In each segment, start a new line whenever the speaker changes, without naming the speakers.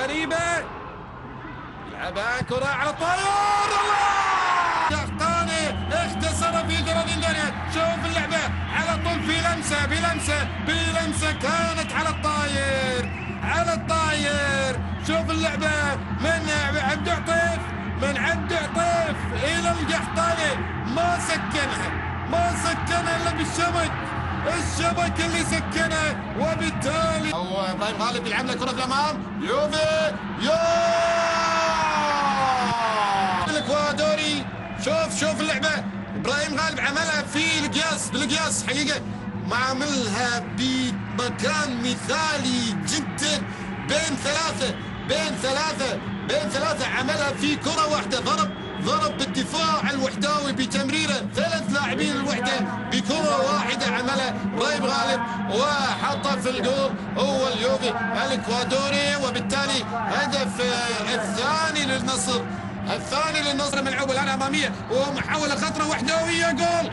غريبة، يلعبها كرة على الطاير، الله! قحطاني اختصر في جراديندونيا. شوف اللعبة على طول في لمسة كانت على الطاير. شوف اللعبة من عبد عطيف إلى القحطاني، ما سكنها إلا بالشبك، الشبك اللي سكنه، وبالتالي هو ابراهيم غالب يلعب له كرة في الامام، يوفي الاكوادوري. شوف اللعبة، ابراهيم غالب عملها في بالقياس حقيقة، ما عملها بمكان مثالي جدا، بين ثلاثة عملها في كرة واحدة، ضرب بالدفاع الوحداوي بتمريرة 3 لاعبين الوحدة بكرة واحدة عملها ابراهيم غالب وحطها في الجول، هو اليوفي الاكوادوري. وبالتالي هدف الثاني للنصر ملعوب الان امامية ومحاولة خطرة وحداوية، جول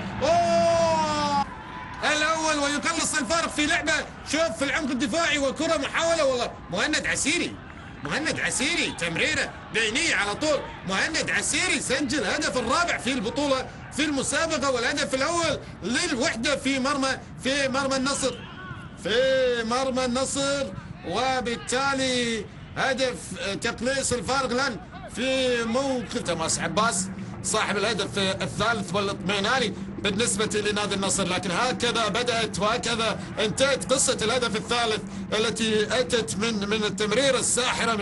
الاول ويقلص الفارق في لعبة. شوف في العمق الدفاعي وكرة محاولة، والله مهند عسيري تمريرة بينية على طول. مهند عسيري سجل الهدف الرابع في البطولة في المسابقة، والهدف الأول للوحدة في مرمى النصر، وبالتالي هدف تقليص الفارق الآن في موقف تماس عباس صاحب الهدف الثالث والاطمئناني بالنسبة لنادي النصر. لكن هكذا بدأت وهكذا انتهت قصة الهدف الثالث التي أتت من التمريرة الساحرة